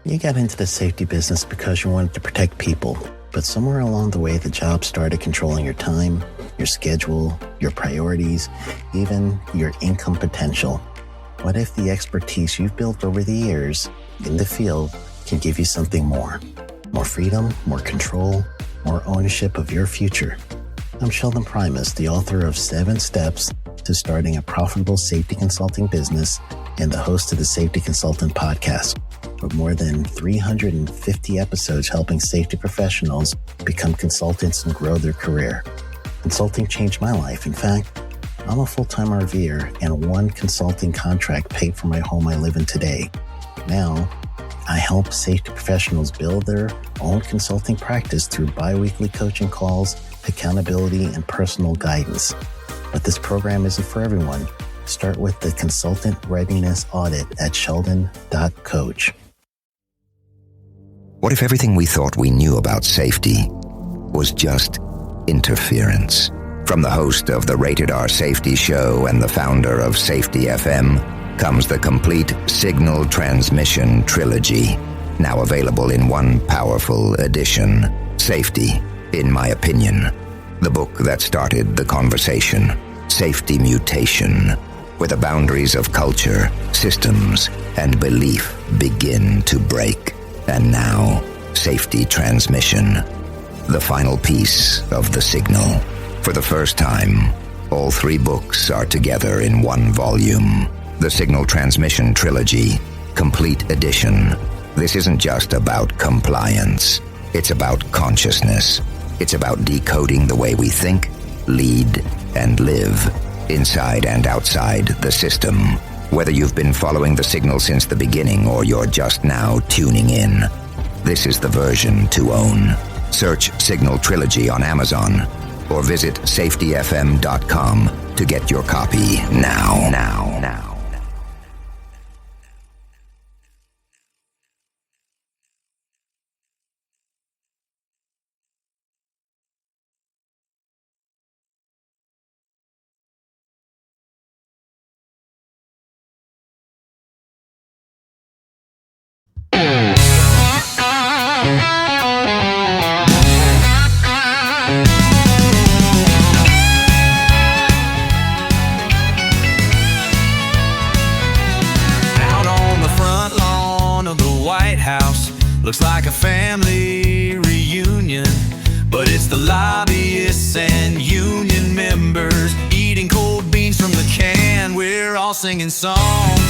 You got into the safety business because you wanted to protect people, but somewhere along the way, the job started controlling your time, your schedule, your priorities, even your income potential. What if the expertise you've built over the years in the field can give you something more? More freedom, more control, more ownership of your future. I'm Sheldon Primus, the author of 7 Steps to Starting a Profitable Safety Consulting Business and the host of the Safety Consultant Podcast, with more than 350 episodes helping safety professionals become consultants and grow their career. Consulting changed my life. In fact, I'm a full-time RVer, and one consulting contract paid for my home I live in today. Now, I help safety professionals build their own consulting practice through bi-weekly coaching calls, accountability, and personal guidance. But this program isn't for everyone. Start with the Consultant Readiness Audit at sheldon.coach. What if everything we thought we knew about safety was just interference? From the host of the Rated R Safety Show and the founder of Safety FM comes the complete Signal Transmission Trilogy, now available in one powerful edition. Safety, in my opinion, the book that started the conversation. Safety Mutation, where the boundaries of culture, systems, and belief begin to break. And now, Safety Transmission, the final piece of the signal. For the first time, all 3 books are together in one volume. The Signal Transmission Trilogy, Complete Edition. This isn't just about compliance. It's about consciousness. It's about decoding the way we think, lead, and live, inside and outside the system. Whether you've been following the signal since the beginning or you're just now tuning in, this is the version to own. Search Signal Trilogy on Amazon or visit safetyfm.com to get your copy now. Looks like a family reunion, but it's the lobbyists and union members eating cold beans from the can. We're all singing songs,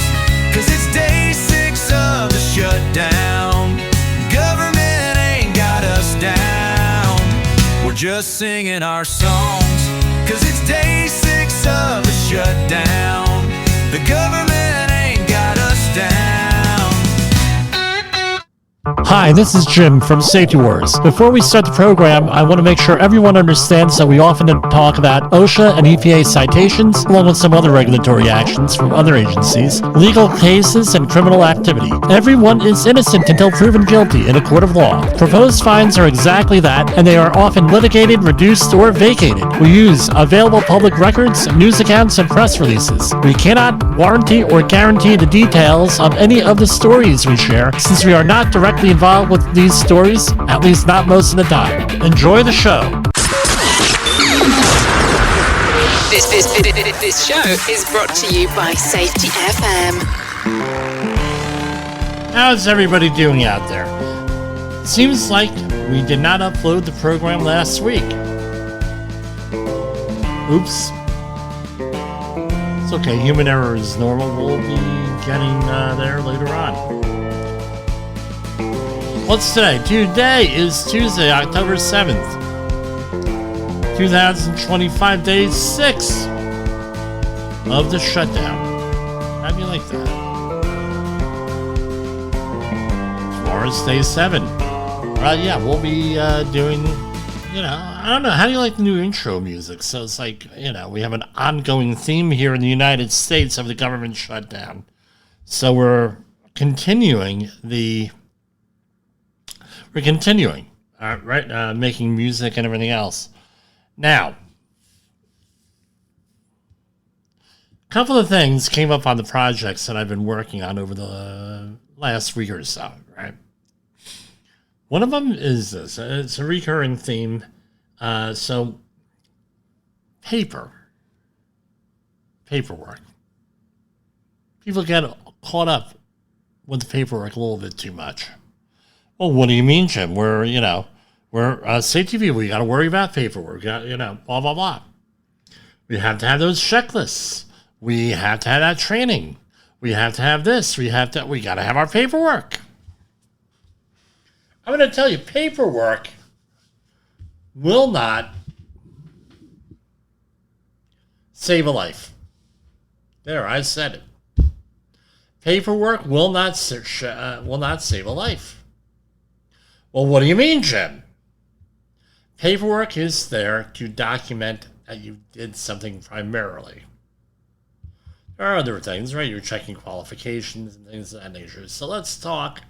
'cause it's day 6 of the shutdown. Government ain't got us down. We're just singing our songs, 'cause it's day 6 of the shutdown. The government ain't got us down. Hi, this is Jim from Safety Wars. Before we start the program, I want to make sure everyone understands that we often talk about OSHA and EPA citations, along with some other regulatory actions from other agencies, legal cases, and criminal activity. Everyone is innocent until proven guilty in a court of law. Proposed fines are exactly that, and they are often litigated, reduced, or vacated. We use available public records, news accounts, and press releases. We cannot warranty or guarantee the details of any of the stories we share, since we are not directly involved with these stories, at least not most of the time. Enjoy the show. This show is brought to you by Safety FM. How's everybody doing out there? Seems like we did not upload the program last week. Oops. It's okay, human error is normal. We'll be getting there later on. What's today? Today is Tuesday, October 7th, 2025, day 6 of the shutdown. How do you like that? Tomorrow's day 7. Yeah, we'll be doing, I don't know, how do you like the new intro music? So it's like, we have an ongoing theme here in the United States of the government shutdown. So we're continuing making music and everything else. Now, a couple of things came up on the projects that I've been working on over the last week or so, right? One of them is this. It's a recurring theme. So paperwork. People get caught up with the paperwork a little bit too much. Well, what do you mean, Jim? We're safety people. We got to worry about paperwork. Blah, blah, blah. We have to have those checklists. We have to have that training. We have to have this. We got to have our paperwork. I'm going to tell you, paperwork will not save a life. There, I said it. Paperwork will not save a life. Well, what do you mean, Jim? Paperwork is there to document that you did something primarily. There are other things, right? You're checking qualifications and things of that nature. So let's talk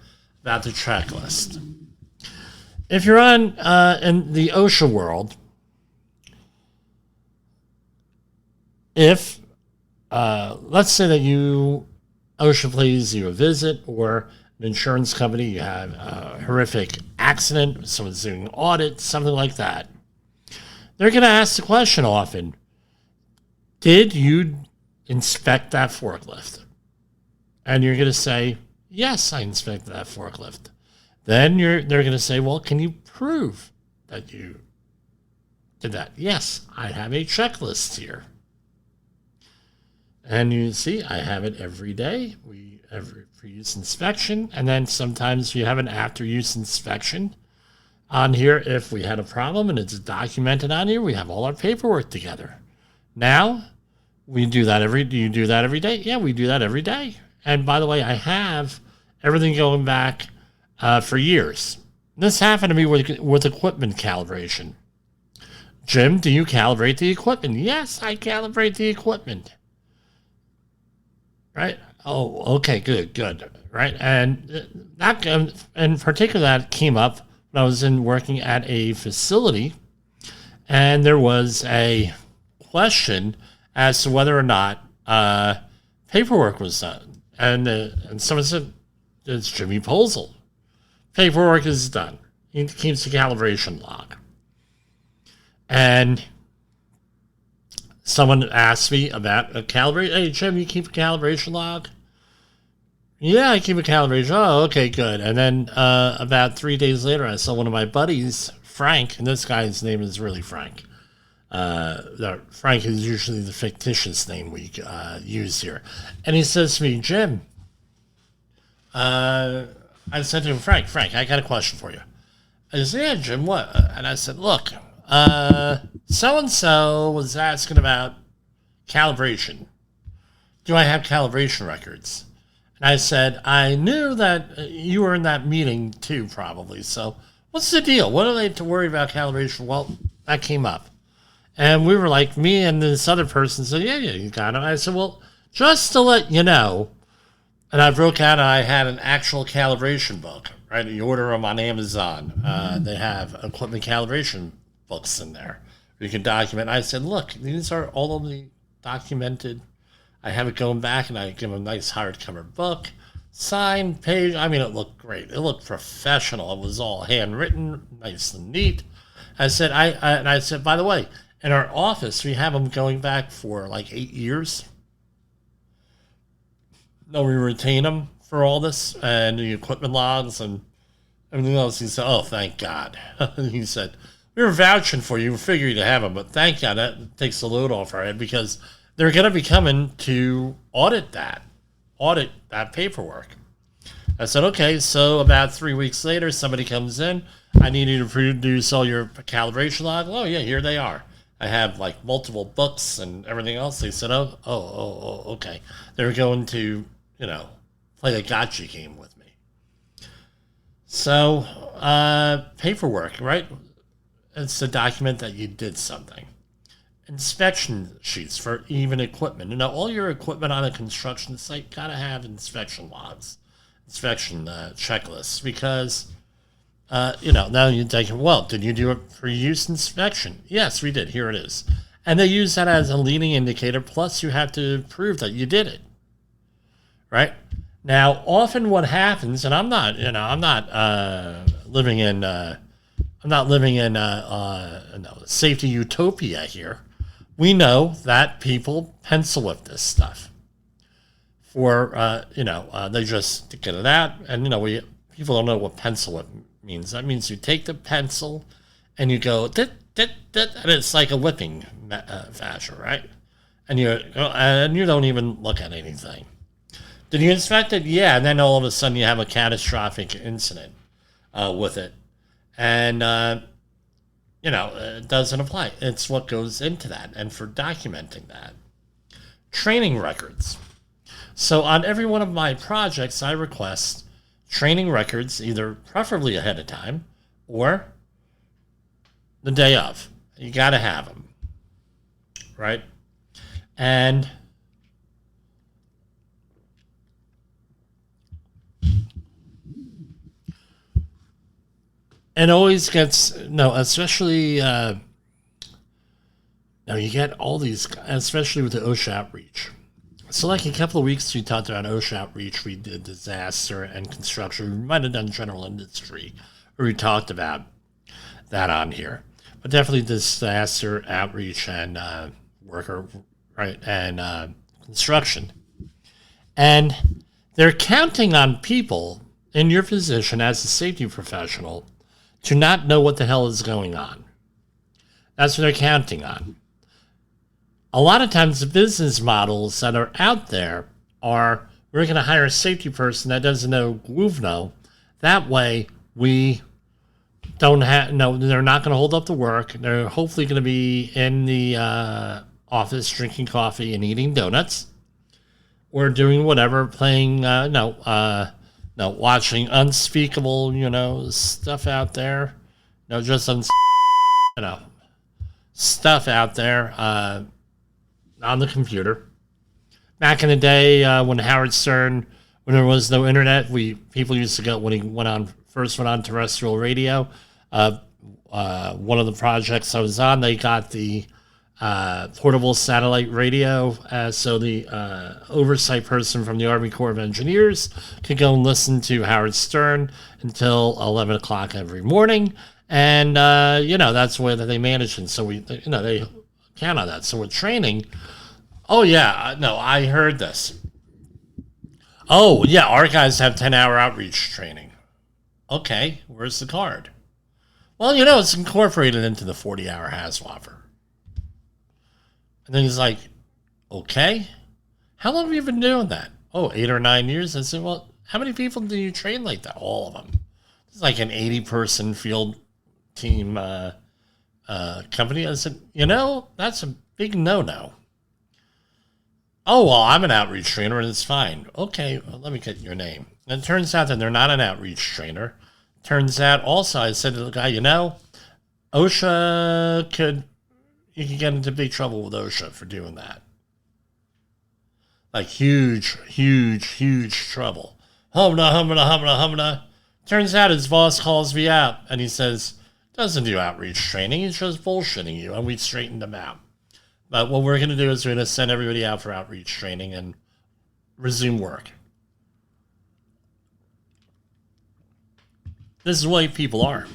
about the checklist. If you're on in the OSHA world, if let's say that OSHA pays you a visit, or an insurance company, you have a horrific accident, someone's doing an audit, something like that, they're going to ask the question often, did you inspect that forklift? And you're going to say, yes, I inspected that forklift. Then they're going to say, well, can you prove that you did that? Yes, I have a checklist here. And you see, I have it every day. We have pre-use inspection, and then sometimes we have an after-use inspection on here. If we had a problem and it's documented on here, we have all our paperwork together. Now, do you do that every day? Yeah, we do that every day. And by the way, I have everything going back for years. This happened to me with equipment calibration. Jim, do you calibrate the equipment? Yes, I calibrate the equipment. Right? Oh, okay, good. Right? And that, in particular, that came up when I was working at a facility, and there was a question as to whether or not paperwork was done. And someone said, it's Jimmy Posel. Paperwork is done. He keeps a calibration log. And someone asked me about a calibration. Hey, Jim, you keep a calibration log? Yeah, I keep a calibration. Oh, okay, good. And then about 3 days later, I saw one of my buddies, Frank, and this guy's name is really Frank. Frank is usually the fictitious name we use here. And he says to me, Jim, I said to him, Frank, I got a question for you. I said, yeah, Jim, what? And I said, look, so-and-so was asking about calibration. Do I have calibration records? And I said, I knew that you were in that meeting too, probably. So what's the deal? What are they to worry about calibration? Well, that came up. And we were like, me and this other person said, yeah, you got it. I said, well, just to let you know, and I broke out and I had an actual calibration book, right? You order them on Amazon. They have equipment calibration books in there. You can document. I said, look, these are all of the documented. I have it going back, and I give them a nice hardcover book, signed page. I mean, it looked great. It looked professional. It was all handwritten, nice and neat. I said, I said, by the way, in our office, we have them going back for like 8 years. No, we retain them for all this and the equipment logs and everything else. He said, oh, thank God. He said, we were vouching for you. We figured you'd have them, but thank God that takes the load off our head because they're going to be coming to audit that paperwork. I said, okay, so about 3 weeks later, somebody comes in. I need you to produce all your calibration log. Oh, yeah, here they are. I have like multiple books and everything else. They said, oh, okay. They're going to, play the gotcha game with me. So, paperwork, right? It's to document that you did something. Inspection sheets for even equipment. All your equipment on a construction site gotta have inspection logs, inspection checklists, because, now you're thinking, well, did you do a pre-use inspection? Yes, we did. Here it is. And they use that as a leading indicator, plus you have to prove that you did it, right? Now, often what happens, and I'm not living in safety utopia here. We know that people pencil whip this stuff for, they just get it out. And, people don't know what pencil whip means. That means you take the pencil and you go, dit, dit, dit, and it's like a whipping fashion, right? And you don't even look at anything. Did you inspect it? Yeah. And then all of a sudden you have a catastrophic incident with it. And, it doesn't apply. It's what goes into that. And for documenting that. Training records. So on every one of my projects, I request training records, either preferably ahead of time or the day of. You got to have them. Right? And always gets, especially, you get all these, especially with the OSHA outreach. So like a couple of weeks we talked about OSHA outreach, we did disaster and construction. We might have done general industry, where we talked about that on here. But definitely disaster outreach and worker, right, and construction. And they're counting on people in your position as a safety professional to not know what the hell is going on. That's what they're counting on. A lot of times the business models that are out there are, we're going to hire a safety person that doesn't know GWVNO. That way we don't have, they're not going to hold up the work. They're hopefully going to be in the office drinking coffee and eating donuts or doing whatever, playing, watching unspeakable, stuff out there. Just stuff out there on the computer. Back in the day when Howard Stern, when there was no internet, people used to go, when he first went on terrestrial radio, one of the projects I was on, they got the portable satellite radio, so the oversight person from the Army Corps of Engineers could go and listen to Howard Stern until 11 o'clock every morning, and that's where they managed it. So they count on that. So with training, I heard this. Oh yeah, our guys have 10-hour outreach training. Okay, where's the card? Well, it's incorporated into the 40-hour HAZWOFer. And then he's like, okay, how long have you been doing that? Oh, 8 or 9 years. I said, well, how many people do you train like that? All of them. It's like an 80-person field team company. I said, that's a big no-no. Oh, well, I'm an outreach trainer and it's fine. Okay, well, let me get your name. And it turns out that they're not an outreach trainer. Turns out also, I said to the guy, OSHA you could get into big trouble with OSHA for doing that. Like huge, huge, huge trouble. Humna. Turns out his boss calls me out and he says, doesn't do outreach training, he's just bullshitting you, and we straightened him out. But what we're going to do is we're going to send everybody out for outreach training and resume work. This is the way people are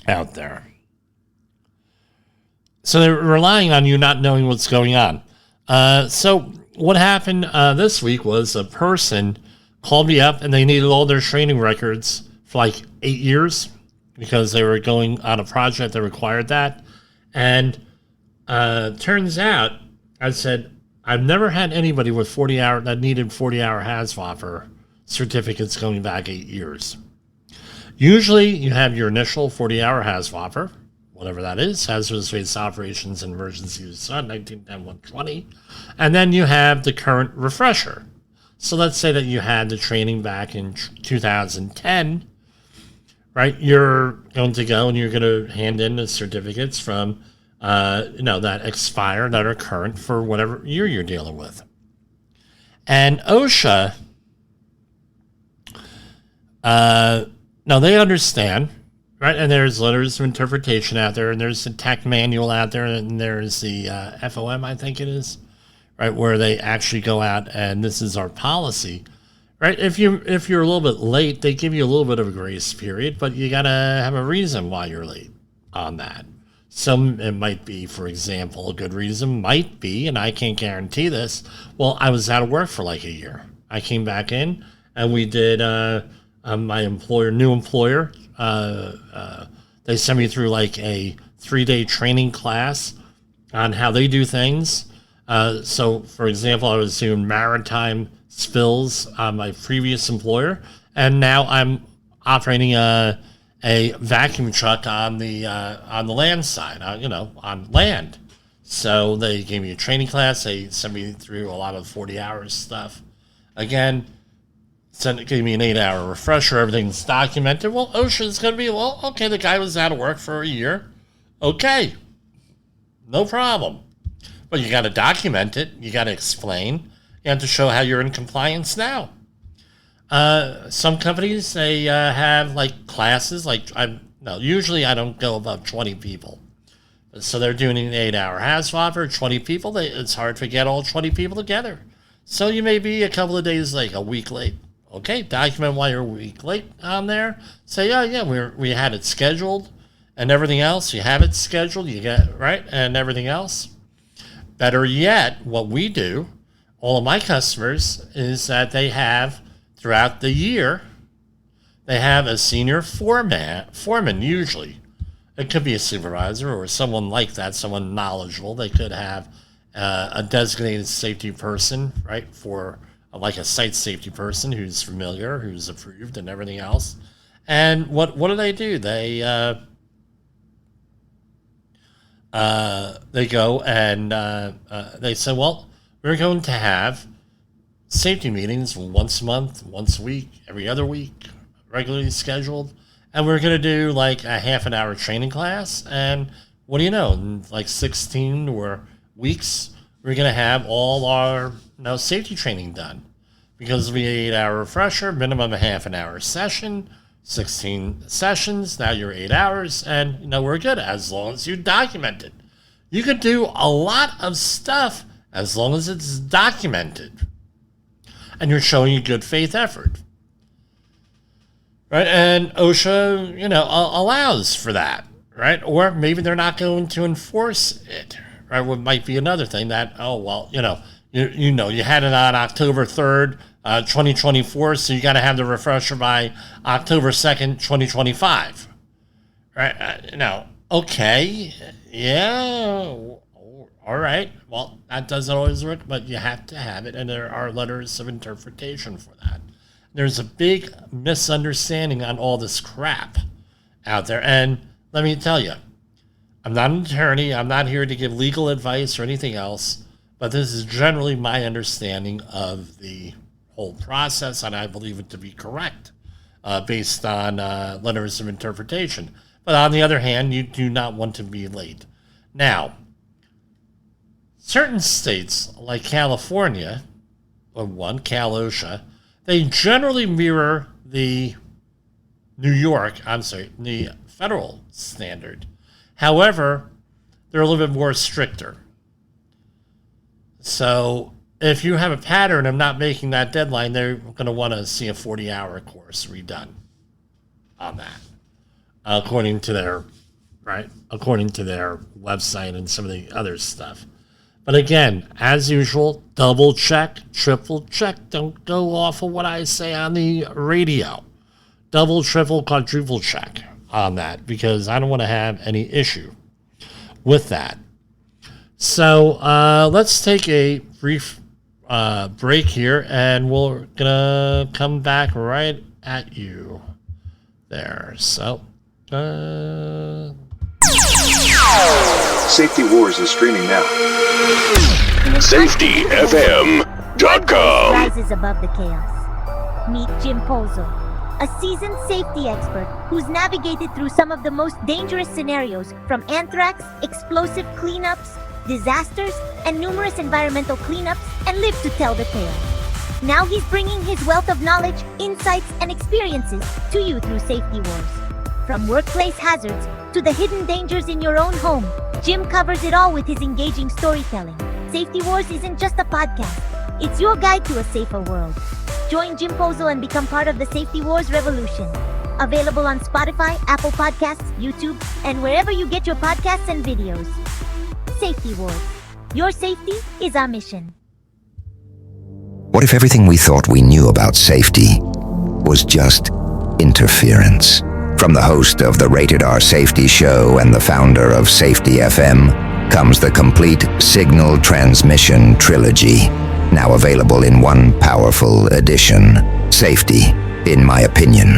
out there. So they're relying on you not knowing what's going on. So what happened this week was a person called me up and they needed all their training records for like 8 years because they were going on a project that required that. And turns out, I said, I've never had anybody with 40-hour that needed 40-hour HAZWOFer certificates going back 8 years. Usually you have your initial 40-hour HAZWOFer, whatever that is, Hazardous Waste Operations and Emergency Use on 1910-120, and then you have the current refresher. So let's say that you had the training back in 2010, right? You're going to go and you're going to hand in the certificates from, that expire, that are current for whatever year you're dealing with. And OSHA, they understand, right? And there's letters of interpretation out there, and there's the tech manual out there, and there's the FOM, I think it is, right, where they actually go out and this is our policy, right? If you're a little bit late, they give you a little bit of a grace period, but you gotta have a reason why you're late on that. It might be, for example, a good reason might be, and I can't guarantee this, well, I was out of work for like a year. I came back in and we did, my new employer, they sent me through like a 3-day training class on how they do things. So, for example, I was doing maritime spills on my previous employer, and now I'm operating a vacuum truck on the land side, on land. So they gave me a training class. They sent me through a lot of 40 hours stuff. Again, gave me an 8-hour refresher. Everything's documented. Well, OSHA's going to be, okay, the guy was out of work for a year. Okay, no problem. But you got to document it. You got to explain. You have to show how you're in compliance now. Some companies, they have like classes. Usually I don't go above 20 people. So they're doing an 8-hour HAZSWAT for 20 people. It's hard to get all 20 people together. So you may be a couple of days late, a week late. Okay, document why you're a week late on there. Say, we had it scheduled and everything else. You have it scheduled, you get right, and everything else. Better yet, what we do, all of my customers, is that they have, throughout the year, they have a senior foreman usually. It could be a supervisor or someone like that, someone knowledgeable. They could have a designated safety person, right, for like a site safety person who's familiar, who's approved and everything else. And what do? They go and they say, well, we're going to have safety meetings once a month, once a week, every other week, regularly scheduled. And we're going to do like a half an hour training class. And what do you know, in like 16 or weeks, we're going to have all our safety training done. Because of the 8-hour refresher, minimum a half an hour session, 16 sessions, now you're 8 hours, and we're good as long as you document it. You could do a lot of stuff as long as it's documented. And you're showing a good faith effort. Right? And OSHA, allows for that. Right? Or maybe they're not going to enforce it. Right? What might be another thing that, you had it on October 3rd, 2024, so you got to have the refresher by October 2nd, 2025. Right? Okay. Yeah. All right. Well, that doesn't always work, but you have to have it, and there are letters of interpretation for that. There's a big misunderstanding on all this crap out there, and let me tell you, I'm not an attorney. I'm not here to give legal advice or anything else, but this is generally my understanding of the whole process, and I believe it to be correct based on letters of interpretation. But on the other hand, you do not want to be late. Now, certain states like California, Cal OSHA, they generally mirror the the federal standard. However, they're a little bit more stricter. So if you have a pattern of not making that deadline, they're going to want to see a 40-hour course redone on that, according to their website and some of the other stuff. But again, as usual, double check, triple check. Don't go off of what I say on the radio. Double, triple, quadruple check on that, because I don't want to have any issue with that. So let's take a brief break here, and we're going to come back right at you there. So... Safety Wars is streaming now. SafetyFM.com rises above the chaos. Meet Jim Pozo, a seasoned safety expert who's navigated through some of the most dangerous scenarios, from anthrax, explosive cleanups, disasters, and numerous environmental cleanups, and lived to tell the tale. Now he's bringing his wealth of knowledge, insights, and experiences to you through Safety Wars. From workplace hazards to the hidden dangers in your own home, Jim covers it all with his engaging storytelling. Safety Wars isn't just a podcast, it's your guide to a safer world. Join Jim Posel and become part of the Safety Wars revolution. Available on Spotify, Apple Podcasts, YouTube, and wherever you get your podcasts and videos. Safety Wars. Your safety is our mission. What if everything we thought we knew about safety was just interference? From the host of the Rated R Safety Show and the founder of Safety FM comes the complete Signal Transmission Trilogy, now available in one powerful edition. Safety, in my opinion,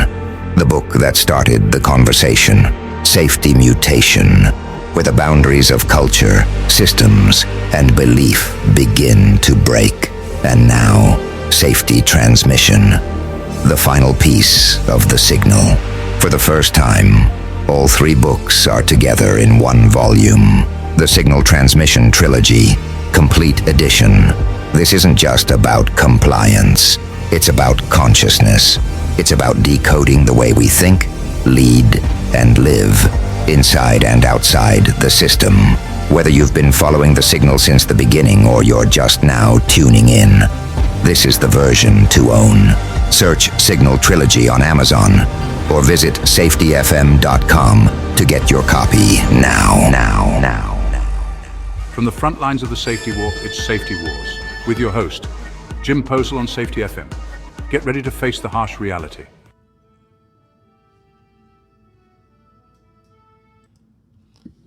the book that started the conversation. Safety Mutation, where the boundaries of culture, systems, and belief begin to break. And now, Safety Transmission, the final piece of the signal. For the first time, all three books are together in one volume. The Signal Transmission Trilogy, Complete Edition. This isn't just about compliance. It's about consciousness. It's about decoding the way we think, lead, and live, inside and outside the system. Whether you've been following the signal since the beginning or you're just now tuning in, this is the version to own. Search Signal Trilogy on Amazon or visit safetyfm.com to get your copy now. From the front lines of the safety war, it's Safety Wars, with your host, Jim Posel on Safety FM. Get ready to face the harsh reality.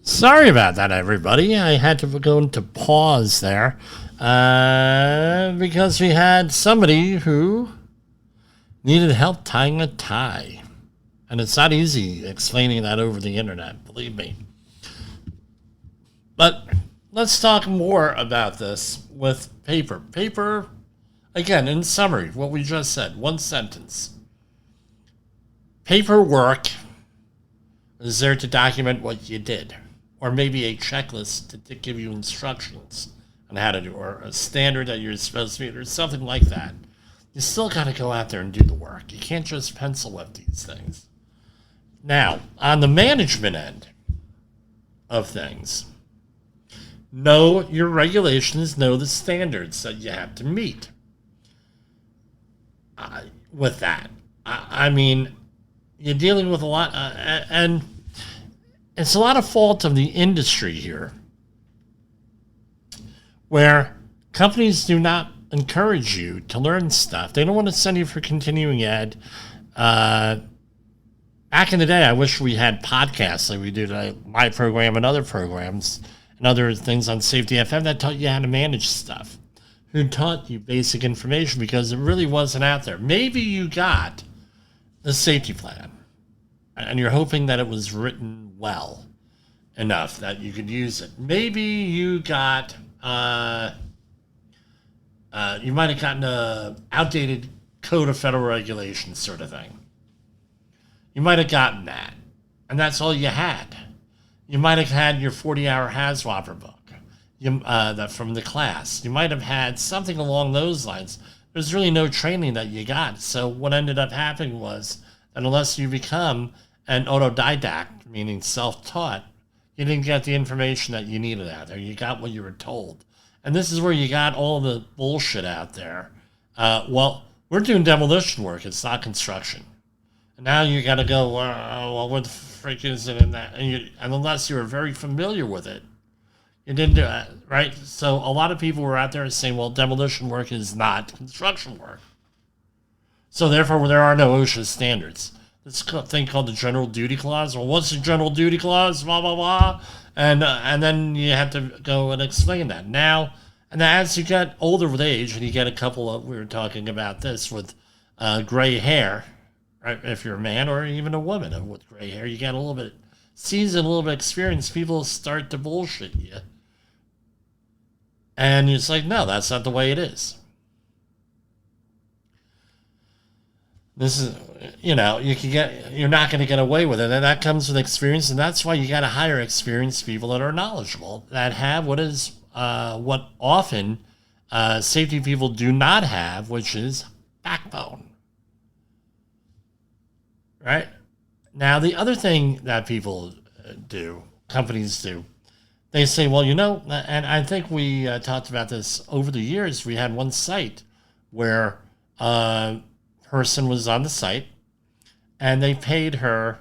Sorry about that, everybody. I had to go into pause there because we had somebody who needed help tying a tie. And it's not easy explaining that over the internet, believe me. But let's talk more about this with paper. Paper, again, in summary, what we just said, one sentence. Paperwork is there to document what you did, or maybe a checklist to give you instructions on how to do, or a standard that you're supposed to meet, or something like that. You still got to go out there and do the work. You can't just pencil whip these things. Now, on the management end of things, know your regulations, know the standards that you have to meet. With that, I mean, you're dealing with a lot, and it's a lot of fault of the industry here, where companies do not encourage you to learn stuff. They don't want to send you for continuing ed. Back in the day, I wish we had podcasts like we do to my program and other programs and other things on Safety FM that taught you how to manage stuff, who taught you basic information, because it really wasn't out there. Maybe you got a safety plan and you're hoping that it was written well enough that you could use it. Maybe you got, you might have gotten a outdated Code of Federal Regulations sort of thing. You might have gotten that, and that's all you had. You might have had your 40-hour HAZWOPER book that from the class. You might have had something along those lines. There's really no training that you got. So what ended up happening was that unless you become an autodidact, meaning self-taught, you didn't get the information that you needed out there. You got what you were told. And this is where you got all the bullshit out there. Well, we're doing demolition work. It's not construction. And now you got to go, well, what the frick is it in that? And unless you were very familiar with it, you didn't do it, right? So a lot of people were out there saying, well, demolition work is not construction work. So therefore, there are no OSHA standards. This thing called the General Duty Clause. Well, what's the General Duty Clause? Blah, blah, blah. And then you have to go and explain that. Now, and as you get older with age, and you get a couple of, we were talking about this with gray hair, right? If you're a man or even a woman with gray hair, you get a little bit seasoned, a little bit experience. People start to bullshit you. And it's like, no, that's not the way it is. This is, you're not going to get away with it. And that comes with experience. And that's why you got to hire experienced people that are knowledgeable, that have what often safety people do not have, which is backbone. Right? Now, the other thing that people do, companies do, they say, well, and I think we talked about this over the years. We had one site where person was on the site, and they paid her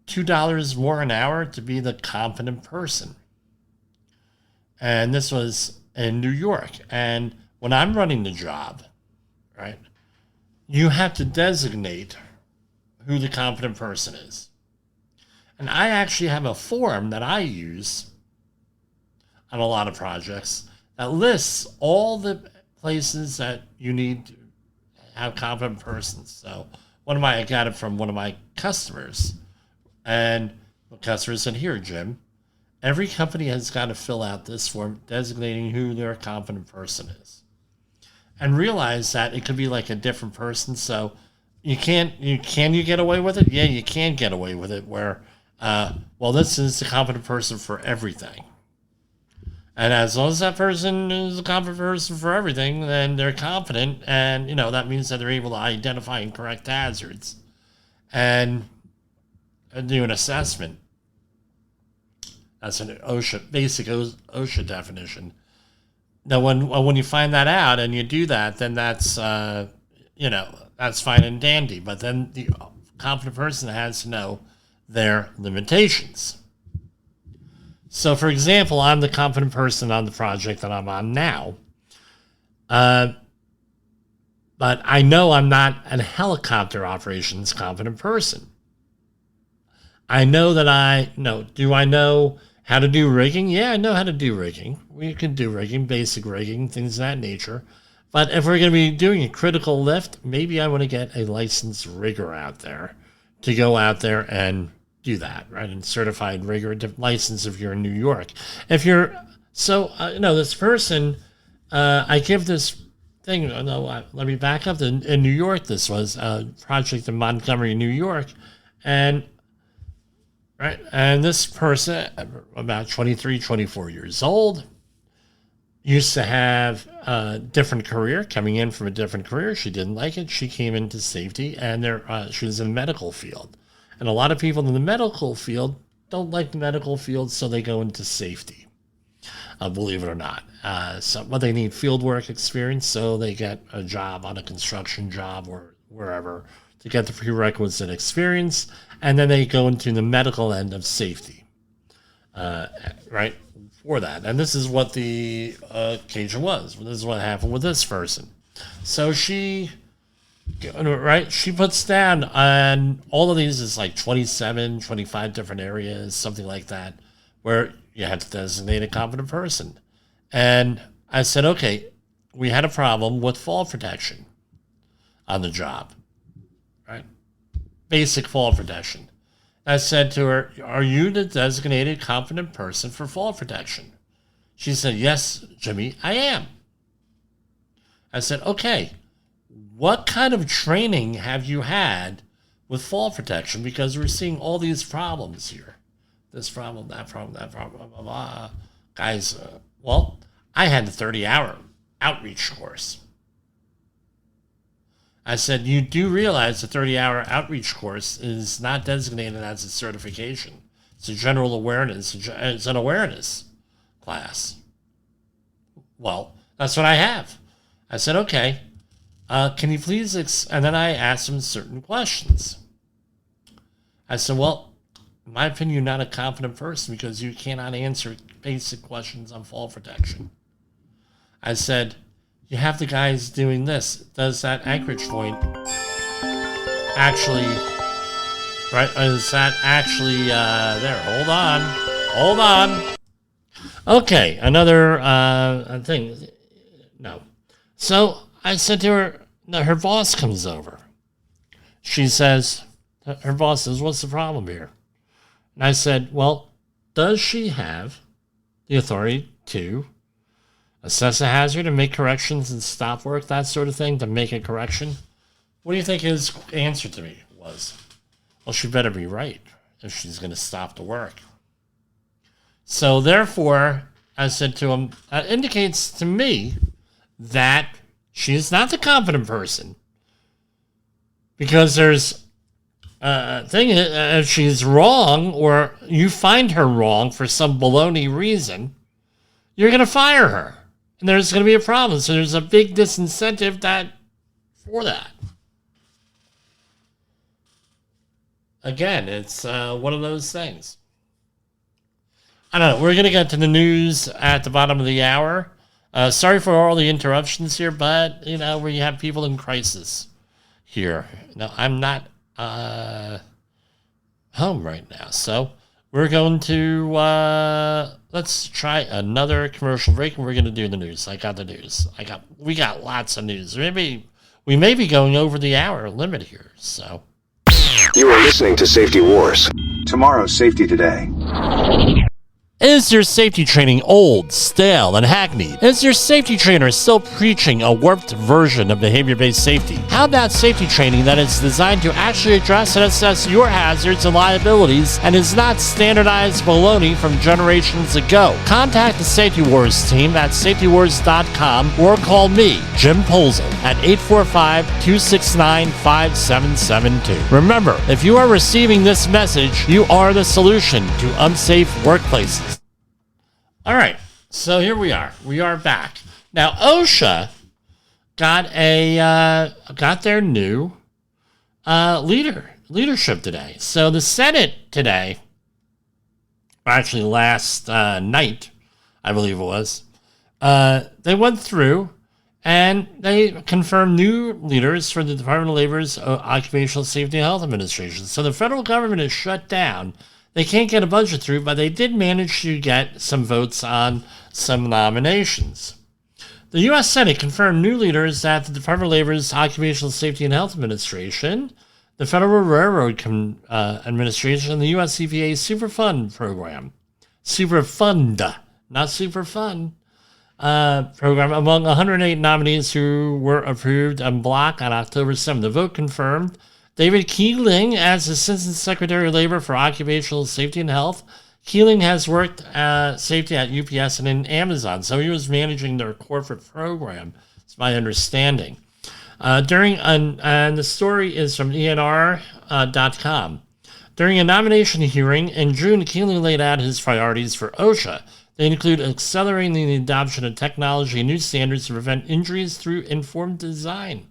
$2 more an hour to be the competent person. And this was in New York. And when I'm running the job, right, you have to designate who the competent person is. And I actually have a form that I use on a lot of projects that lists all the places that you need to have competent persons. So I got it from one of my customers. And the customer said, here, Jim, every company has got to fill out this form designating who their competent person is. And realize that it could be like a different person. So can you get away with it? Yeah, you can get away with it where, this is the competent person for everything. And as long as that person is a competent person for everything, then they're competent. And, that means that they're able to identify and correct hazards and do an assessment. That's an basic OSHA definition. Now, when you find that out and you do that, then that's, that's fine and dandy. But then the competent person has to know their limitations. So, for example, I'm the competent person on the project that I'm on now. But I know I'm not a helicopter operations competent person. I know that do I know how to do rigging? Yeah, I know how to do rigging. We can do rigging, basic rigging, things of that nature. But if we're going to be doing a critical lift, maybe I want to get a licensed rigger out there to go out there and do that, right? And certified rigger license if you're in New York. If you're, this person, I give this thing, let me back up. In New York, this was a project in Montgomery, New York. And this person, about 23, 24 years old, used to have a different career, coming in from a different career. She didn't like it. She came into safety, and she was in the medical field. And a lot of people in the medical field don't like the medical field, so they go into safety, believe it or not. They need field work experience, so they get a job on a construction job or wherever to get the prerequisite experience, and then they go into the medical end of safety, for that. And this is what the occasion was. This is what happened with this person. So she puts down on all of these is like 27, 25 different areas, something like that, where you had to designate a competent person. And I said, okay, we had a problem with fall protection on the job, right? Basic fall protection. I said to her, are you the designated competent person for fall protection? She said, yes, Jimmy, I am. I said, okay, what kind of training have you had with fall protection? Because we're seeing all these problems here. This problem, that problem, that problem, blah, blah, blah. Guys, I had the 30-hour outreach course. I said, you do realize the 30-hour outreach course is not designated as a certification. It's a general awareness. It's an awareness class. Well, that's what I have. I said, okay, can you please... And then I asked him certain questions. I said, well, in my opinion, you're not a competent person because you cannot answer basic questions on fall protection. I said, you have the guys doing this. Does that anchorage point actually, is that actually there? Hold on. Okay, another thing. No. So I said to her, her boss comes over. Her boss says, what's the problem here? And I said, well, does she have the authority to assess a hazard and make corrections and stop work, that sort of thing, to make a correction? What do you think his answer to me was? Well, she better be right if she's going to stop the work. So therefore, I said to him, that indicates to me that she is not the competent person. Because there's a thing, if she's wrong or you find her wrong for some baloney reason, you're going to fire her. And there's going to be a problem. So there's a big disincentive for that. Again, it's one of those things. I don't know. We're going to get to the news at the bottom of the hour. Sorry for all the interruptions here, but, we have people in crisis here. No, I'm not home right now, so we're going to, let's try another commercial break, and we're going to do the news. I got the news. We got lots of news. We may be going over the hour limit here, so. You are listening to Safety Wars. Tomorrow's Safety Today. Is your safety training old, stale, and hackneyed? Is your safety trainer still preaching a warped version of behavior-based safety? How about safety training that is designed to actually address and assess your hazards and liabilities and is not standardized baloney from generations ago? Contact the Safety Wars team at safetywars.com or call me, Jim Polzel, at 845-269-5772. Remember, if you are receiving this message, you are the solution to unsafe workplaces. All right, so here we are. We are back. Now, OSHA got their new leadership today. So the Senate today, or actually last night, I believe it was, they went through and they confirmed new leaders for the Department of Labor's Occupational Safety and Health Administration. So the federal government is shut down. They can't get a budget through, but they did manage to get some votes on some nominations. The U.S. Senate confirmed new leaders at the Department of Labor's Occupational Safety and Health Administration, the Federal Railroad Administration, and the U.S. EPA Superfund program. Superfund, not Superfund, program, among 108 nominees who were approved en bloc on October 7th. The vote confirmed David Keeling as Assistant Secretary of Labor for Occupational Safety and Health. Keeling has worked safety at UPS and in Amazon, so he was managing their corporate program, it's my understanding. And the story is from ENR.com. During a nomination hearing in June, Keeling laid out his priorities for OSHA. They include accelerating the adoption of technology and new standards to prevent injuries through informed design,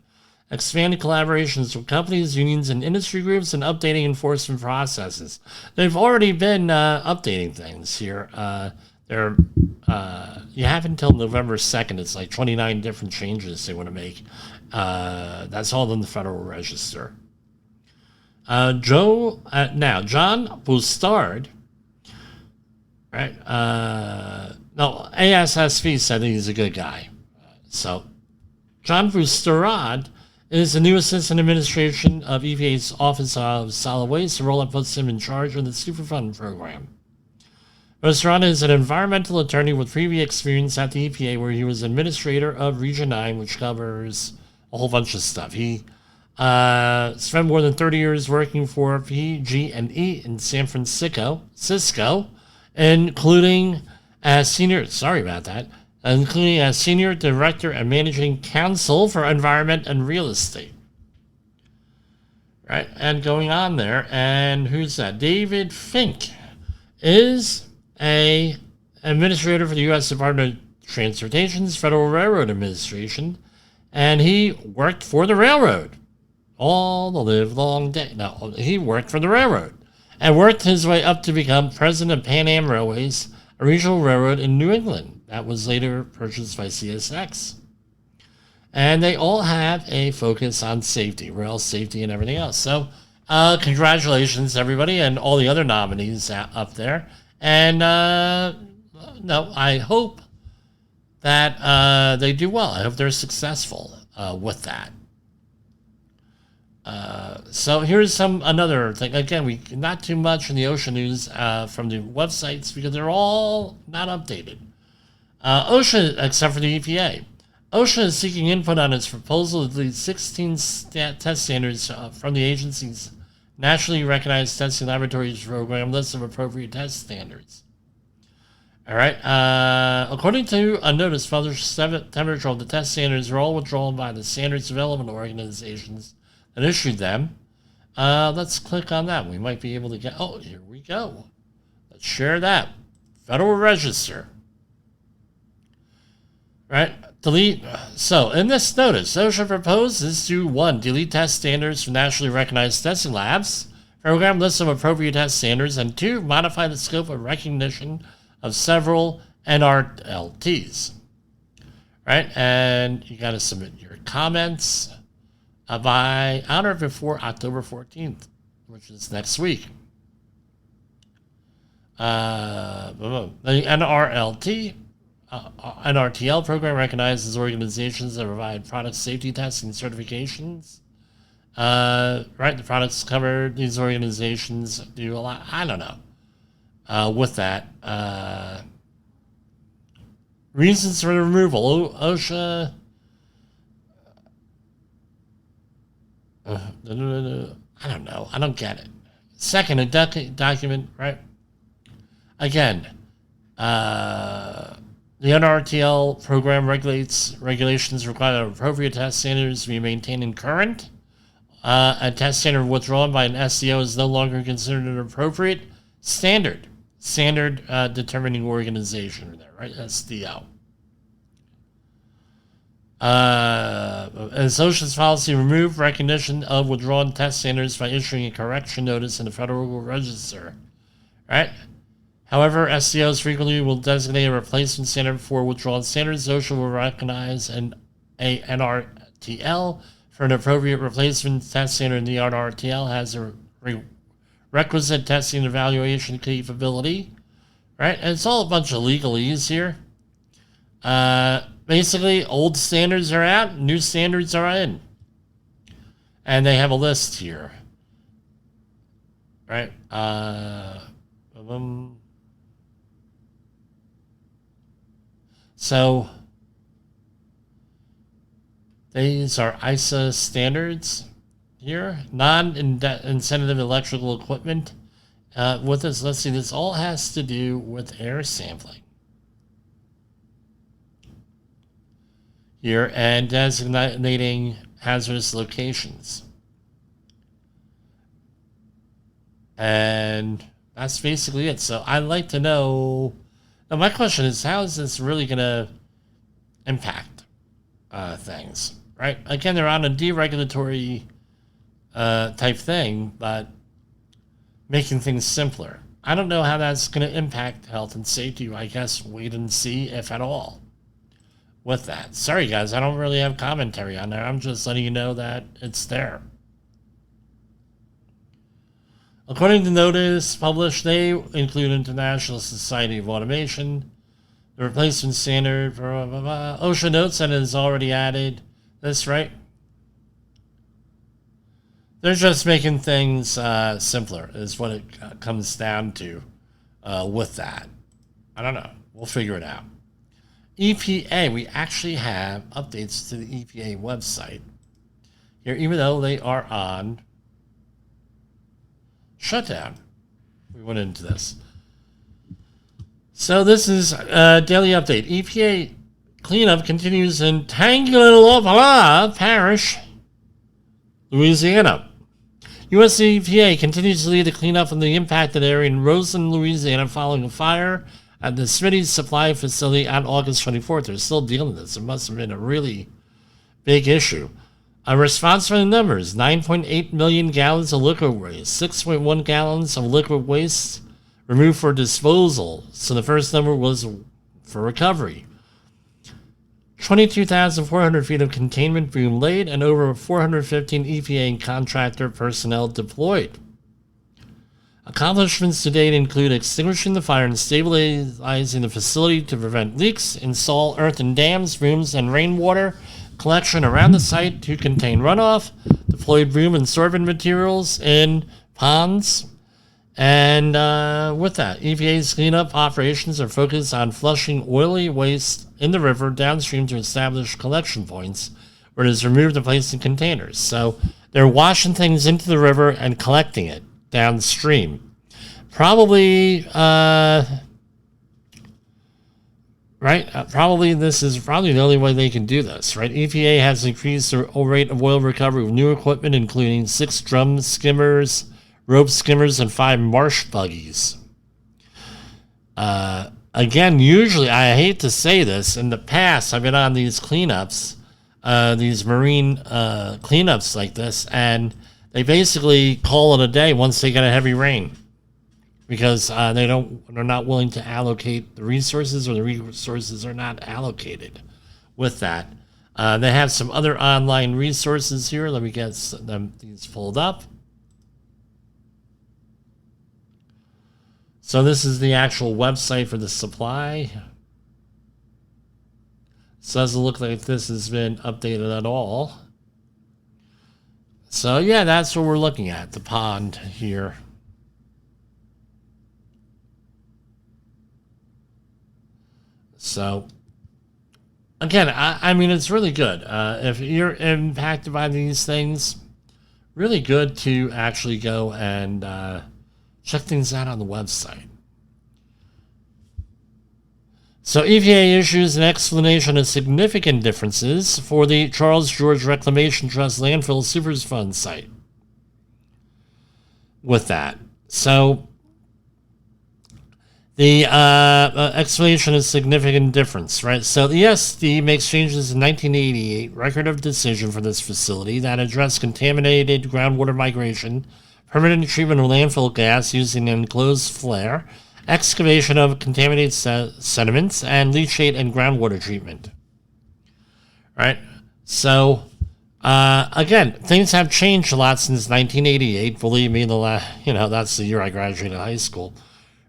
expanding collaborations with companies, unions, and industry groups, and updating enforcement processes. They've already been updating things here. You have until November 2nd. It's like 29 different changes they want to make. That's all in the Federal Register. John Bustard, right? ASSV said he's a good guy. So John Bustard is the new Assistant Administration of EPA's Office of Solid Waste, a role that puts him in charge of the Superfund program. Bustard is an environmental attorney with previous experience at the EPA, where he was administrator of Region 9, which covers a whole bunch of stuff. He spent more than 30 years working for PG&E in San Francisco, including as senior director and managing counsel for environment and real estate. Right, and going on there, and who's that? David Fink is a administrator for the U.S. Department of Transportation's Federal Railroad Administration, and he worked for the railroad all the livelong day. No, he worked for the railroad and worked his way up to become president of Pan Am Railways, a regional railroad in New England that was later purchased by CSX. And they all have a focus on safety, rail safety and everything else. So congratulations, everybody, and all the other nominees up there. And I hope that they do well. I hope they're successful with that. So here's another thing. Again, not too much in the OSHA news from the websites because they're all not updated. OSHA, except for the EPA. OSHA is seeking input on its proposal to delete 16 test standards from the agency's nationally recognized testing laboratories program list of appropriate test standards. All right. According to a notice published September 12th, the test standards are all withdrawn by the standards development organizations that issued them. Let's click on that. We might be able to get... Oh, here we go. Let's share that. Federal Register. Right? Delete. So, in this notice, OSHA proposes to 1. Delete test standards from nationally recognized testing labs, program lists of appropriate test standards, and 2. Modify the scope of recognition of several NRLTs. Right? And you got to submit your comments by on or before October 14th, which is next week. The NRTL program recognizes organizations that provide product safety testing certifications. Right, the products covered, these organizations do a lot. I don't know. With that, reasons for the removal. OSHA. I don't know. I don't get it. Second, a document, right? Again, the NRTL program regulations require appropriate test standards to be maintained and current. A test standard withdrawn by an SCO is no longer considered an appropriate standard determining organization there, right? SDO. As OSHA's policy removed recognition of withdrawn test standards by issuing a correction notice in the Federal Register, right? However, SCOs frequently will designate a replacement standard for withdrawn standards. OSHA will recognize a NRTL for an appropriate replacement test standard. The NRTL has a requisite testing and evaluation capability, right? And it's all a bunch of legalese here. Basically, old standards are out, new standards are in. And they have a list here, right? So these are ISA standards here, non-incentive electrical equipment. With this, let's see, this all has to do with air sampling here and designating hazardous locations. And that's basically it. So I'd like to know. Now, my question is, how is this really going to impact things, right? Again, they're on a deregulatory type thing, but making things simpler. I don't know how that's going to impact health and safety. I guess wait and see, if at all, with that. Sorry, guys, I don't really have commentary on there. I'm just letting you know that it's there. According to notice published, they include International Society of Automation, the replacement standard, blah, blah, blah. OSHA notes that it is already added. That's right. They're just making things simpler, is what it comes down to with that. I don't know. We'll figure it out. EPA, we actually have updates to the EPA website here, even though they are on shutdown. We went into this. So this is a daily update. EPA cleanup continues in Tangaloa Parish, Louisiana. U.S. EPA continues to lead the cleanup of the impacted area in Roseland, Louisiana, following a fire at the Smitty's supply facility on August 24th. They're still dealing with this. It must have been a really big issue. A response from the numbers: 9.8 million gallons of liquid waste, 6.1 gallons of liquid waste removed for disposal. So the first number was for recovery. 22,400 feet of containment boom laid and over 415 EPA and contractor personnel deployed. Accomplishments to date include extinguishing the fire and stabilizing the facility to prevent leaks, install earthen dams, booms, and rainwater collection around the site to contain runoff, deployed boom and sorbent materials in ponds. And with that, EPA's cleanup operations are focused on flushing oily waste in the river downstream to establish collection points where it is removed and placed in containers. So they're washing things into the river and collecting it downstream. Probably, probably this is probably the only way they can do this, right? EPA has increased the rate of oil recovery with new equipment, including 6 drum skimmers, rope skimmers, and 5 marsh buggies. again, usually, I hate to say this, in the past, I've been on these cleanups, these marine cleanups like this, and they basically call it a day once they get a heavy rain, because they're not willing to allocate the resources, or the resources are not allocated with that. They have some other online resources here. Let me get these pulled up. So this is the actual website for the supply. So it doesn't look like this has been updated at all. So yeah, that's what we're looking at, the pond here. So again, I mean, it's really good. If you're impacted by these things, really good to actually go and check things out on the website. So EPA issues an explanation of significant differences for the Charles George Reclamation Trust Landfill Superfund site. With that, so the explanation of significant difference, right? So the ESD makes changes in 1988 record of decision for this facility that address contaminated groundwater migration, permanent treatment of landfill gas using an enclosed flare, excavation of contaminated sediments, and leachate and groundwater treatment. Right? So, again, things have changed a lot since 1988. Believe me, that's the year I graduated high school.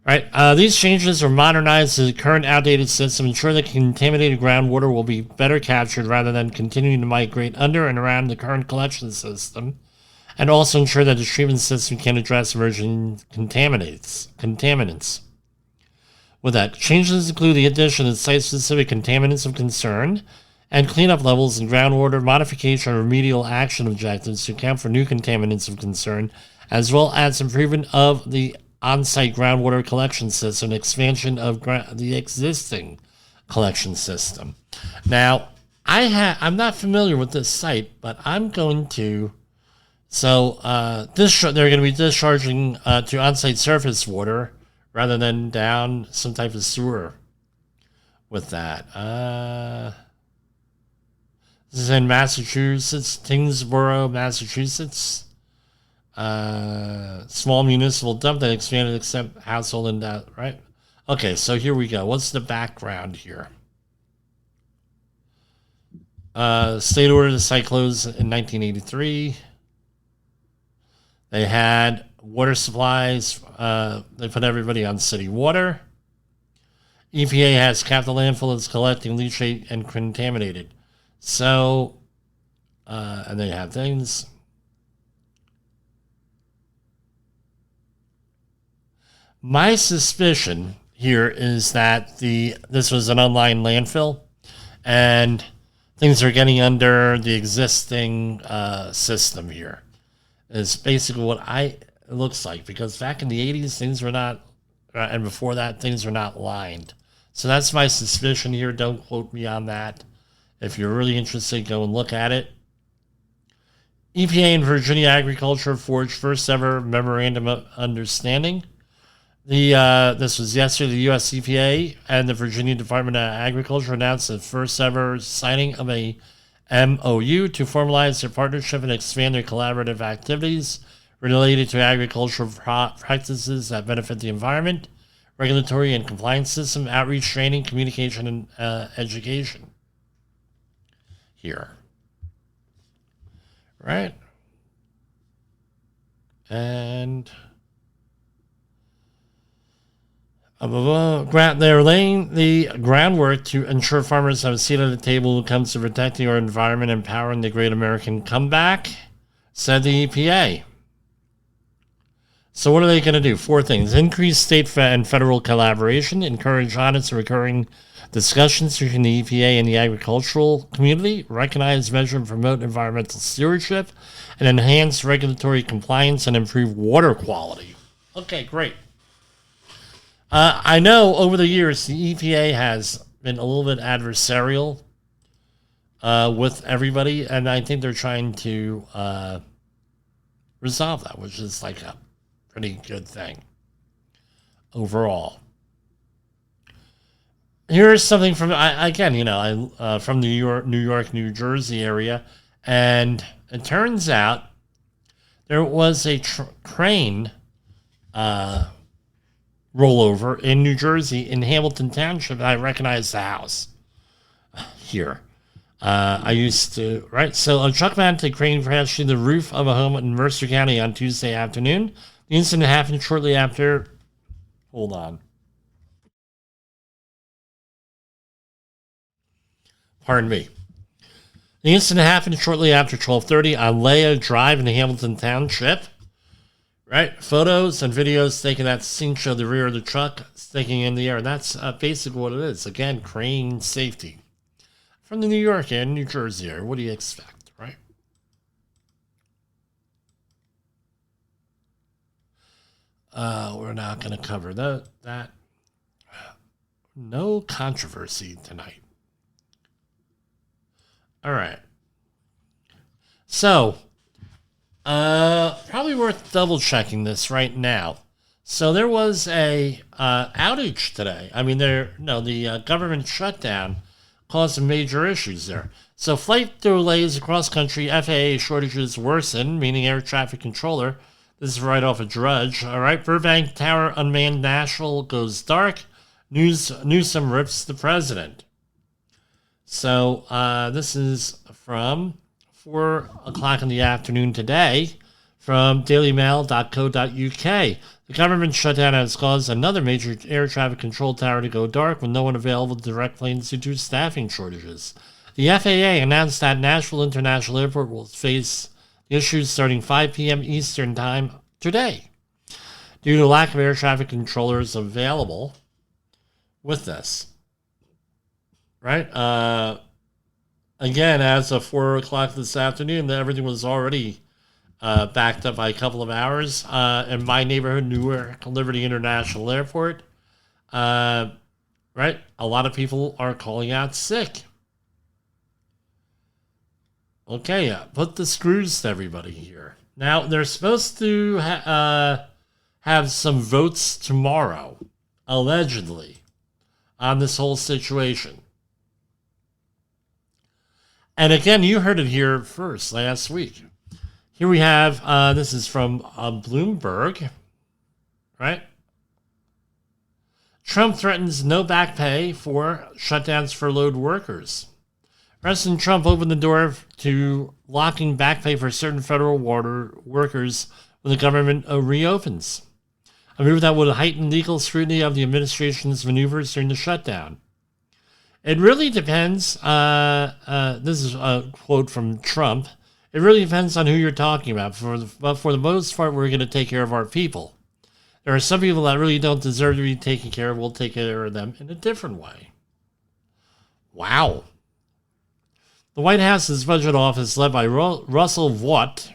Right? These changes are modernized the current outdated system, ensure that contaminated groundwater will be better captured rather than continuing to migrate under and around the current collection system, and also ensure that the treatment system can address emerging contaminants. With that, changes include the addition of site-specific contaminants of concern and cleanup levels in groundwater, modification of remedial action objectives to account for new contaminants of concern, as well as improvement of the on-site groundwater collection system, expansion of the existing collection system. Now, I'm not familiar with this site, but I'm going to... So they're going to be discharging to on-site surface water rather than down some type of sewer with that. This is in Massachusetts, Tyngsboro, Massachusetts. Small municipal dump that expanded except household and that, right? Okay, so here we go. What's the background here? State ordered the site closed in 1983. They had water supplies. They put everybody on city water. EPA has capped the landfill that's collecting leachate and contaminated. So, and they have things. My suspicion here is that this was an online landfill, and things are getting under the existing system here. Is basically what it looks like, because back in the 80s, things were not, and before that, things were not lined. So that's my suspicion here. Don't quote me on that. If you're really interested, go and look at it. EPA and Virginia Agriculture forged first ever memorandum of understanding. This was yesterday. The U.S. EPA and the Virginia Department of Agriculture announced the first ever signing of a MOU to formalize their partnership and expand their collaborative activities related to agricultural practices that benefit the environment, regulatory and compliance system, outreach, training, communication, and education. Here. Right? And they're laying the groundwork to ensure farmers have a seat at the table when it comes to protecting our environment and empowering the great American comeback, said the EPA. So what are they going to do? 4 things. Increase state and federal collaboration, encourage honest and recurring discussions between the EPA and the agricultural community, recognize, measure, and promote environmental stewardship, and enhance regulatory compliance and improve water quality. Okay, great. I know over the years the EPA has been a little bit adversarial with everybody, and I think they're trying to resolve that, which is like a pretty good thing overall. here's something from from the New York, New Jersey area, and it turns out there was a crane rollover in New Jersey in Hamilton Township. I recognize the house here. I used to, right? So a truck-mounted crane crashed through the roof of a home in Mercer County on Tuesday afternoon. The incident happened shortly after. Hold on. Pardon me. The incident happened shortly after 12:30 on Leah Drive in the Hamilton Township. Right? Photos and videos taken at the scene show the rear of the truck sticking in the air. And that's basically what it is. Again, crane safety. From the New York and New Jersey area, what do you expect, right? We're not going to cover that. No controversy tonight. All right. So, probably worth double checking this right now. So there was a outage today. I mean, the government shutdown caused some major issues there. So flight delays across country, FAA shortages worsen, meaning air traffic controller. This is right off a Drudge. All right, Burbank Tower unmanned Nashville goes dark. Newsom rips the president. So this is from 4 o'clock in the afternoon today from dailymail.co.uk. The government shutdown has caused another major air traffic control tower to go dark with no one available to direct planes due to staffing shortages. The FAA announced that Nashville International Airport will face issues starting 5 p.m. Eastern Time today due to lack of air traffic controllers available with this. Right? Again, as of 4 o'clock this afternoon, everything was already backed up by a couple of hours. In my neighborhood, Newark Liberty International Airport, right? A lot of people are calling out sick. Okay, put the screws to everybody here. Now, they're supposed to have some votes tomorrow, allegedly, on this whole situation. And again, you heard it here first last week. Here we have, this is from Bloomberg, right? Trump threatens no back pay for shutdowns furloughed workers. President Trump opened the door to locking back pay for certain federal workers when the government reopens. A move that would heighten legal scrutiny of the administration's maneuvers during the shutdown. It really depends. This is a quote from Trump. It really depends on who you're talking about. But for the most part, we're going to take care of our people. There are some people that really don't deserve to be taken care of. We'll take care of them in a different way. Wow. The White House's budget office, led by Russell Vought,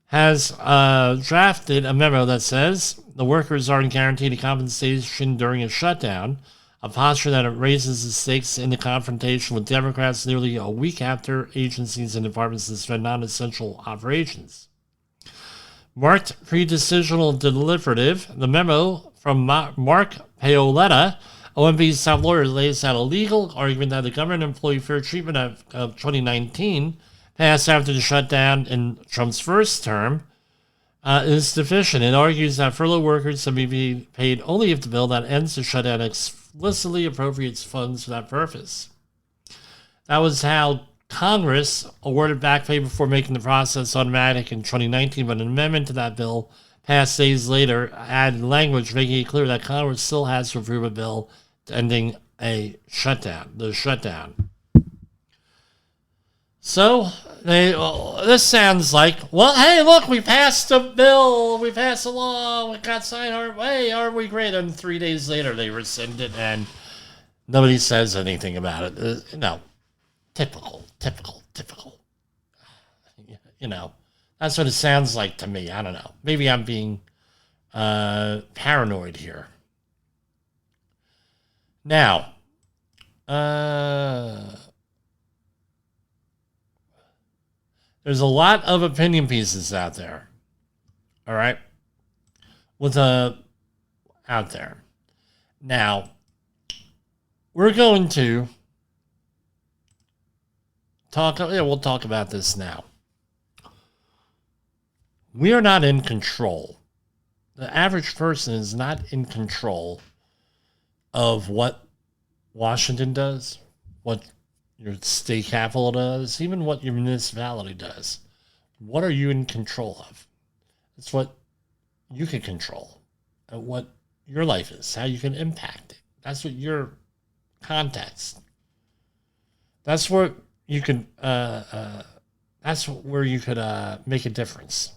has drafted a memo that says the workers aren't guaranteed a compensation during a shutdown, a posture that raises the stakes in the confrontation with Democrats nearly a week after agencies and departments suspend non-essential operations. Marked pre-decisional deliberative, the memo from Mark Paoletta, OMB's top lawyer, lays out a legal argument that the Government Employee Fair Treatment Act of 2019, passed after the shutdown in Trump's first term, is deficient. It argues that furlough workers can be paid only if the bill that ends the shutdown explicitly appropriates funds for that purpose. That was how Congress awarded back pay before making the process automatic in 2019, but an amendment to that bill passed days later added language making it clear that Congress still has to approve a bill ending the shutdown. So, this sounds like, well, hey, look, we passed a bill, we passed a law, we got signed, aren't we great? And 3 days later, they rescind it, and nobody says anything about it. Typical. That's what it sounds like to me. I don't know. Maybe I'm being paranoid here. Now, there's a lot of opinion pieces out there. All right? Out there. Now, we're going to we'll talk about this now. We are not in control. The average person is not in control of what Washington does, what your state capital does, even what your municipality does. What are you in control of? It's what you can control, and what your life is, how you can impact it. That's what your context. That's where you can. That's where you could make a difference,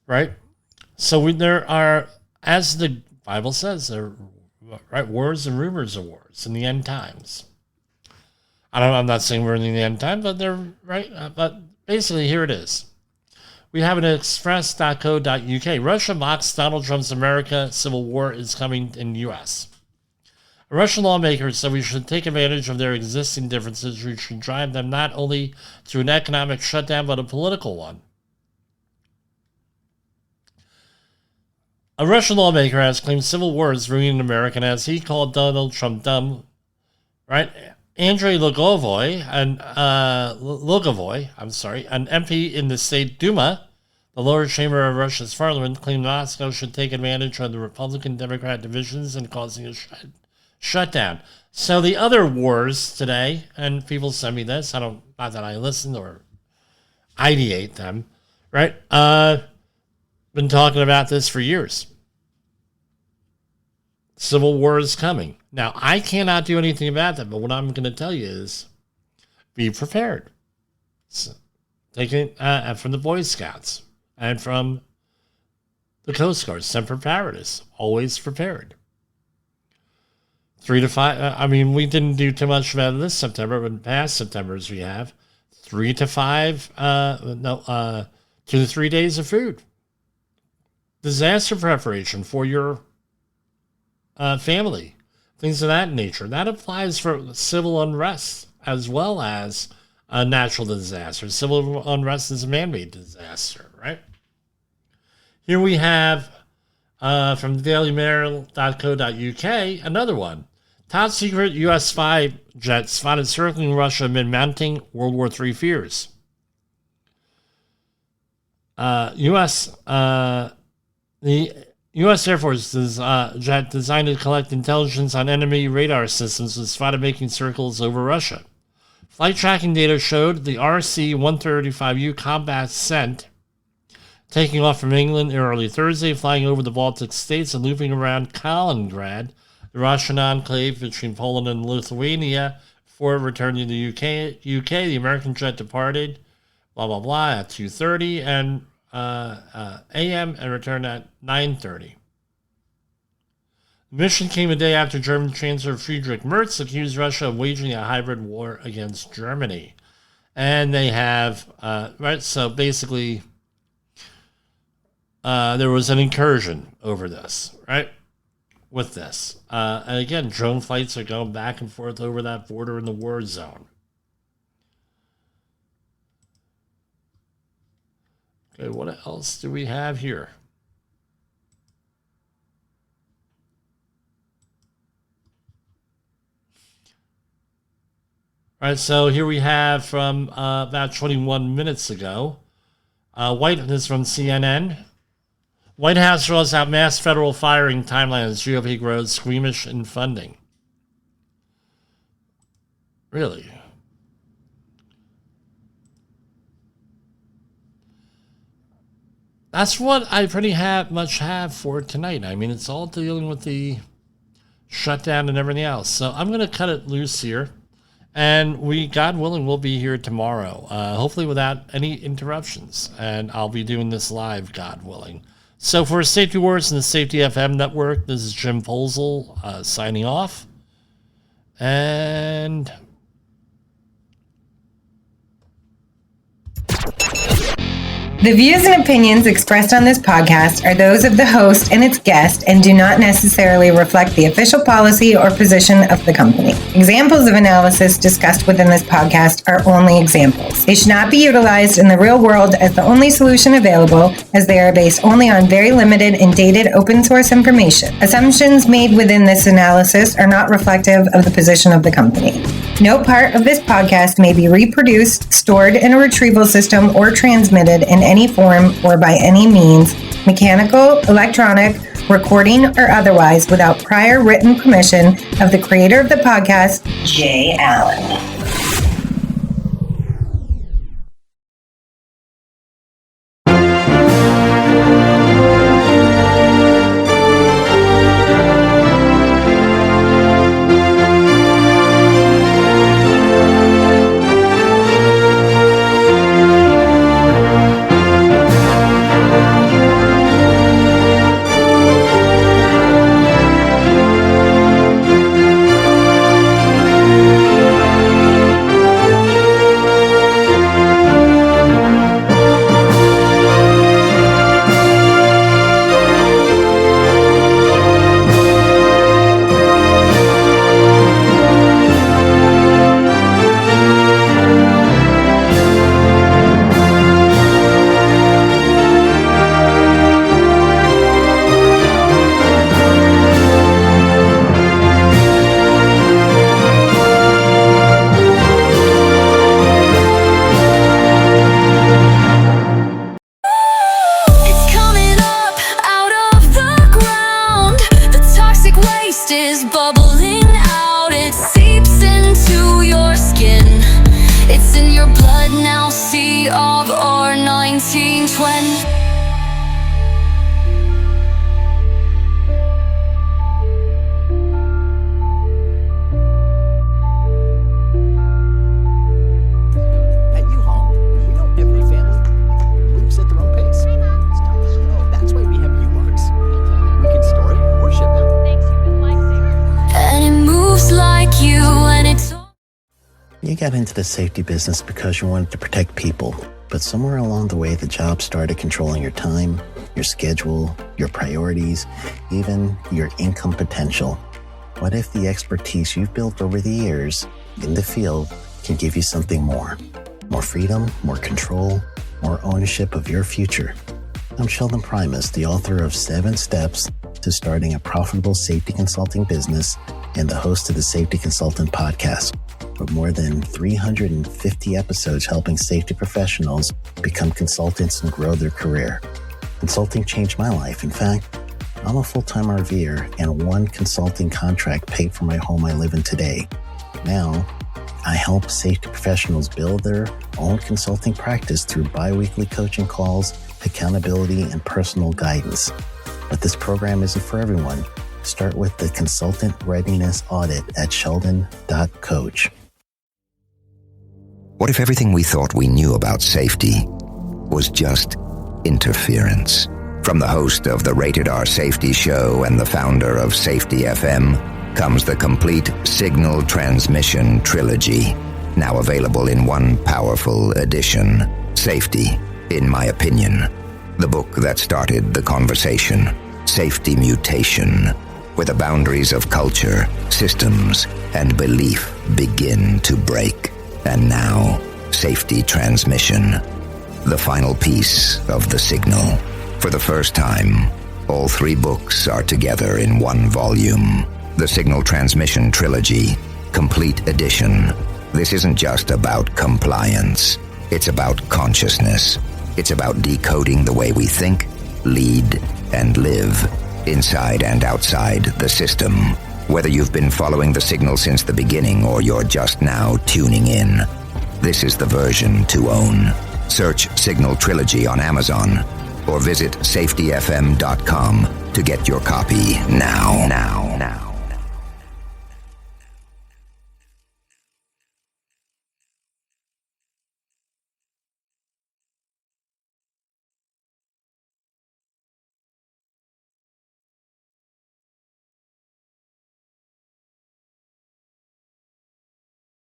right? So there are, as the Bible says, there are wars and rumors of wars in the end times. I'm not saying we're in the end time, but they're right. But basically, here it is. We have an express.co.uk. Russia mocks Donald Trump's America civil war is coming in the U.S. A Russian lawmaker said we should take advantage of their existing differences. We should drive them not only to an economic shutdown, but a political one. A Russian lawmaker has claimed civil war is ruining America, and as he called Donald Trump dumb, right? Andrei Logovoy, an MP in the State Duma, the lower chamber of Russia's parliament, claimed Moscow should take advantage of the Republican-Democrat divisions and causing a shutdown. So the other wars today, and people send me this, not that I listen or ideate them, right? Been talking about this for years. Civil war is coming. Now, I cannot do anything about that, but what I'm going to tell you is be prepared. So, take it from the Boy Scouts and from the Coast Guard. Semper Paratus, always prepared. 3 to 5, we didn't do too much about it this September, but past Septembers we have 3 to 5, 2 to 3 days of food. Disaster preparation for your family, things of that nature. That applies for civil unrest as well as a natural disaster. Civil unrest is a man-made disaster, right? Here we have from dailymail.co.uk another one. Top secret U.S. spy jet spotted circling Russia amid mounting World War III fears. The U.S. Air Force jet designed to collect intelligence on enemy radar systems was spotted making circles over Russia. Flight tracking data showed the RC-135U combat scent taking off from England early Thursday, flying over the Baltic states and looping around Kaliningrad, the Russian enclave between Poland and Lithuania, before returning to the UK. The American jet departed, at 2:30 and a.m. and returned at 9:30. The mission came a day after German Chancellor Friedrich Merz accused Russia of waging a hybrid war against Germany. And they have, so basically there was an incursion over this, right, with this. And again, drone flights are going back and forth over that border in the war zone. Okay, what else do we have here? All right, so here we have from about 21 minutes ago. This is from CNN. White House rolls out mass federal firing timeline as GOP grows squeamish in funding. Really? That's what I pretty much have for tonight. It's all dealing with the shutdown and everything else. So I'm going to cut it loose here. And we, God willing, will be here tomorrow. Hopefully without any interruptions. And I'll be doing this live, God willing. So for Safety Wars and the Safety FM network, this is Jim Posel signing off. And The views and opinions expressed on this podcast are those of the host and its guest and do not necessarily reflect the official policy or position of the company. Examples of analysis discussed within this podcast are only examples. They should not be utilized in the real world as the only solution available, as they are based only on very limited and dated open source information. Assumptions made within this analysis are not reflective of the position of the company. No part of this podcast may be reproduced, stored in a retrieval system, or transmitted in any form or by any means, mechanical, electronic, recording, or otherwise, without prior written permission of the creator of the podcast, Jay Allen. You got into the safety business because you wanted to protect people, but somewhere along the way, the job started controlling your time, your schedule, your priorities, even your income potential. What if the expertise you've built over the years in the field can give you something more? More freedom, more control, more ownership of your future. I'm Sheldon Primus, the author of 7 Steps to Starting a Profitable Safety Consulting Business and the host of the Safety Consultant Podcast, with more than 350 episodes helping safety professionals become consultants and grow their career. Consulting changed my life. In fact, I'm a full-time RVer, and one consulting contract paid for my home I live in today. Now, I help safety professionals build their own consulting practice through bi-weekly coaching calls, accountability, and personal guidance. But this program isn't for everyone. Start with the Consultant Readiness Audit at sheldon.coach. What if everything we thought we knew about safety was just interference? From the host of the Rated R Safety Show and the founder of Safety FM comes the complete Signal Transmission Trilogy, now available in one powerful edition. Safety, in my opinion, the book that started the conversation. Safety Mutation, where the boundaries of culture, systems, and belief begin to break. And now, Safety Transmission, the final piece of the signal. For the first time, all 3 books are together in one volume. The Signal Transmission Trilogy, Complete Edition. This isn't just about compliance. It's about consciousness. It's about decoding the way we think, lead, and live, inside and outside the system. Whether you've been following the signal since the beginning or you're just now tuning in, this is the version to own. Search Signal Trilogy on Amazon or visit safetyfm.com to get your copy now.